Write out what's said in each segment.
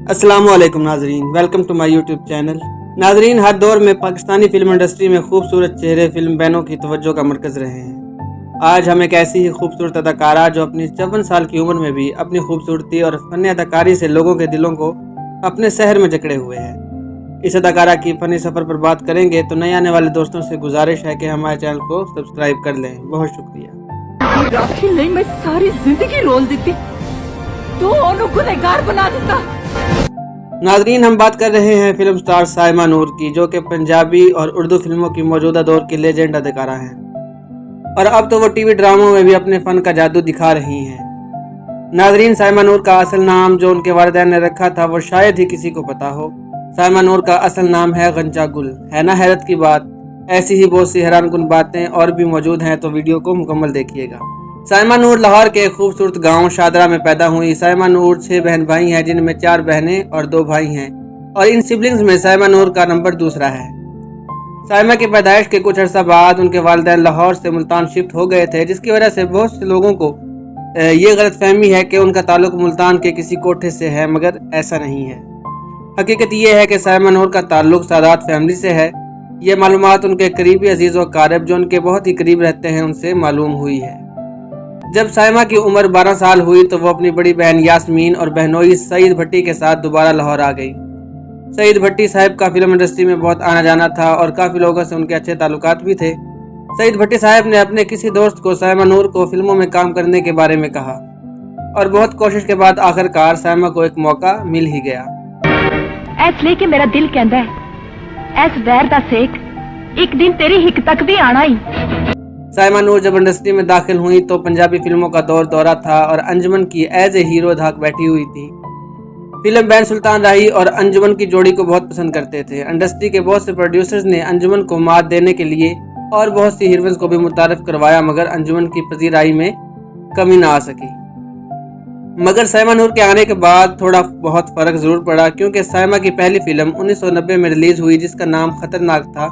अस्सलाम वालेकुम नाजरीन, welcome to my YouTube channel. नाजरीन, हर दौर में पाकिस्तानी फिल्म इंडस्ट्री में खूबसूरत चेहरे फिल्म बैनों की तवज्जो का मरकज़ रहे हैं। आज हम एक ऐसी ही खूबसूरत अदाकारा जो अपनी 54 साल की उम्र में भी अपनी खूबसूरती और फ़न अदाकारी से लोगों के दिलों को अपने शहर में जकड़े हुए हैं। इस अदाकारा की फ़नी सफ़र पर बात करेंगे तो नए आने वाले दोस्तों से गुजारिश है कि हमारे चैनल को सब्सक्राइब कर लें। बहुत शुक्रिया। राखी नहीं, मैं सारी जिंदगी रोल देती तो ओनू गुनहगार बना देता। नाजरीन, हम बात कर रहे हैं फिल्म स्टार साइमा नूर की, जो कि पंजाबी और उर्दू फिल्मों की मौजूदा दौर की लेजेंड अदाकारा हैं और अब तो वो टीवी ड्रामों में भी अपने फ़न का जादू दिखा रही हैं। नाजरीन, साइमा नूर का असल नाम जो उनके वालिदैन ने रखा था वो शायद ही किसी को पता हो। साइमा नूर का असल नाम है गंजा गुल। है ना हैरत की बात। ऐसी ही बहुत सी हैरानकुन बातें और भी मौजूद हैं, तो वीडियो को मुकम्मल देखिएगा। साइमा नूर लाहौर के खूबसूरत गांव शादरा में पैदा हुई। साइमा नूर 6 बहन भाई हैं, जिनमें 4 बहनें और 2 भाई हैं, और इन सिबलिंग्स में साइमा नूर का नंबर दूसरा है। साइमा की पैदाइश के कुछ अर्सा बाद उनके वालिदैन लाहौर से मुल्तान शिफ्ट हो गए थे, जिसकी वजह से बहुत से लोगों को ये गलतफहमी है कि उनका ताल्लुक मुल्तान के किसी कोठे से है, मगर ऐसा नहीं है। हकीकत ये है कि साइमा नूर का ताल्लुक सादात फैमिली से है। ये मालूमात उनके करीबी अजीज़ व कारब जो उनके बहुत ही करीब रहते हैं उनसे मालूम हुई है। जब साइमा की उम्र 12 साल हुई तो वो अपनी बड़ी बहन यास्मीन और बहनोई सईद भट्टी के साथ दोबारा लाहौर आ गई। सईद भट्टी साहब का फिल्म इंडस्ट्री में बहुत आना जाना था और काफ़ी लोगों से उनके अच्छे ताल्लुकात भी थे। सईद भट्टी साहब ने अपने किसी दोस्त को साइमा नूर को फिल्मों में काम करने के बारे में कहा और बहुत कोशिश के बाद आखिरकार साइमा को एक मौका मिल ही गया। ऐस लेके मेरा दिल कहता है, ऐस वैर दा सेक एक दिन तेरी हिक तक भी आना ही। साइमा नूर जब इंडस्ट्री में दाखिल हुई तो पंजाबी फिल्मों का दौरा था और अंजुमन की एज ए हीरो धाक बैठी हुई थी। फिल्म बैन सुल्तान राही और अंजुमन की जोड़ी को बहुत पसंद करते थे। इंडस्ट्री के बहुत से प्रोड्यूसर्स ने अंजुमन को मात देने के लिए और बहुत सी हीरोइंस को भी मुतारिफ करवाया, मगर अंजुमन की पजीराई में कमी ना आ सकी। मगर साइमा नूर के आने के बाद थोड़ा बहुत फ़र्क ज़रूर पड़ा, क्योंकि साइमा की पहली फिल्म 1990 में रिलीज़ हुई जिसका नाम खतरनाक था।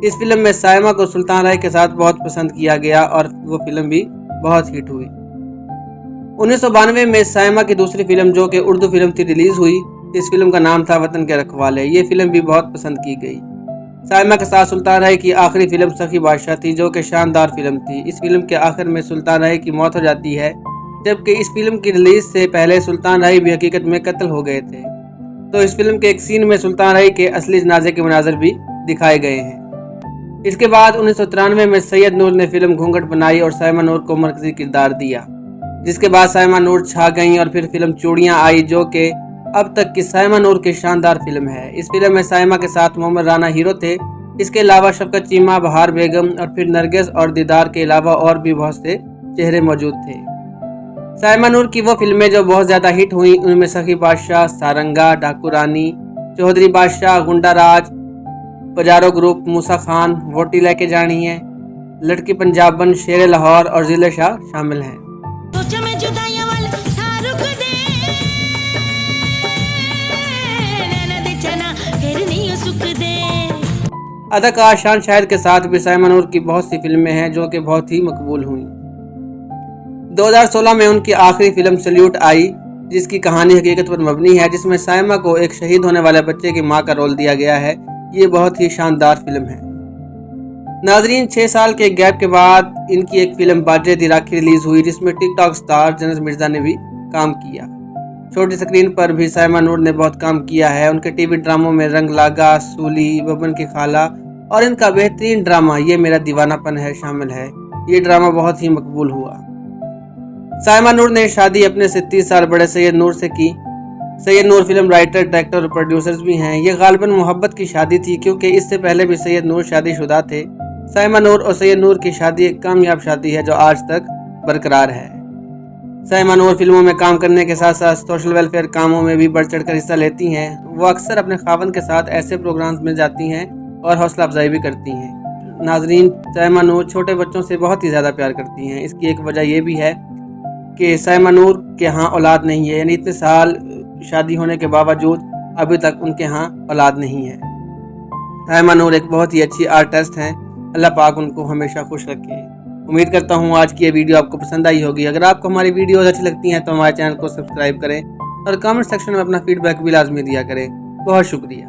इस फिल्म में साइमा को सुल्तान राय के साथ बहुत पसंद किया गया और वो फिल्म भी बहुत हिट हुई। 1992 में साइमा की दूसरी फिल्म जो कि उर्दू फिल्म थी रिलीज़ हुई। इस फिल्म का नाम था वतन के रखवाले। ये फिल्म भी बहुत पसंद की गई। साइमा के साथ सुल्तान राय की आखिरी फिल्म सखी बादशाह थी, जो कि शानदार फिल्म थी। इस फिल्म के आखिर में सुल्तान राय की मौत हो जाती है, जबकि इस फिल्म की रिलीज से पहले सुल्तान राय भी हकीकत में कत्ल हो गए थे। तो इस फिल्म के एक सीन में सुल्तान राय के असली जनाजे के मनाजर भी दिखाए गए हैं। इसके बाद 1993 में सैयद नूर ने फिल्म घूंघट बनाई और साइमा नूर को मरकजी किरदार दिया, जिसके बाद साइमा नूर छा गईं और फिर फिल्म चूड़ियां आई, जो कि अब तक की साइमा नूर की शानदार फिल्म है। इस फिल्म में साइमा के साथ मोहम्मद राना हीरो थे। इसके अलावा शफकत चीमा, बहार बेगम और फिर नरगिस और दीदार के अलावा और भी बहुत से चेहरे मौजूद थे। साइमा नूर की वो फिल्में जो बहुत ज़्यादा हिट हुई उनमें सखी बादशाह, सारंगा, डाकू रानी, चौधरी बादशाह, गुंडा राज, बजारो ग्रुप, मूसा खान, वोटी लेके जानी है, लड़की पंजाबन, शेर लाहौर और जिले शाह शामिल हैं। अदाकार शान शाहिद के साथ भी साइमा नूर की बहुत सी फिल्में हैं जो कि बहुत ही मकबूल हुई। 2016 में उनकी आखिरी फिल्म सल्यूट आई, जिसकी कहानी हकीकत पर मबनी है, जिसमें साइमा को एक शहीद होने वाले बच्चे की मां का रोल दिया गया है। ये बहुत ही शानदार फिल्म है। नाजरीन, 6 साल के गैप के बाद इनकी एक फिल्म बाजे दी राखी रिलीज हुई, जिसमें टिकटॉक स्टार जनस मिर्जा ने भी काम किया। छोटी स्क्रीन पर भी साइमा नूर ने बहुत काम किया है। उनके टीवी ड्रामों में रंग लागा, सूली, बबन की खाला और इनका बेहतरीन ड्रामा ये मेरा दीवानापन है शामिल है। ये ड्रामा बहुत ही मकबूल हुआ। साइमा नूर ने शादी अपने से 30 साल बड़े सैयद नूर से की। सैयद नूर फिल्म राइटर, डायरेक्टर और प्रोड्यूसर्स भी हैं। ये गालिबन मोहब्बत की शादी थी, क्योंकि इससे पहले भी सैयद नूर शादीशुदा थे। साइमा नूर और सैयद नूर की शादी एक कामयाब शादी है जो आज तक बरकरार है। साइमा नूर फिल्मों में काम करने के साथ साथ सोशल वेलफेयर कामों में भी बढ़ चढ़ कर हिस्सा लेती हैं। वो अक्सर अपने खावंद के साथ ऐसे प्रोग्राम्स में जाती हैं और हौसला अफजाई भी करती हैं। नाजरीन, साइमा नूर छोटे बच्चों से बहुत ही ज़्यादा प्यार करती हैं। इसकी एक वजह यह भी है कि साइमा नूर के यहाँ औलाद नहीं है, यानी इतने साल शादी होने के बावजूद अभी तक उनके यहाँ औलाद नहीं है। साइमा नूर एक बहुत ही अच्छी आर्टिस्ट हैं। अल्लाह पाक उनको हमेशा खुश रखे। उम्मीद करता हूँ आज की ये वीडियो आपको पसंद आई होगी। अगर आपको हमारी वीडियोस अच्छी लगती हैं तो हमारे चैनल को सब्सक्राइब करें اور کامنٹ سیکشن میں اپنا فیڈ بیک بھی لازمی دیا کریں. بہت شکریہ.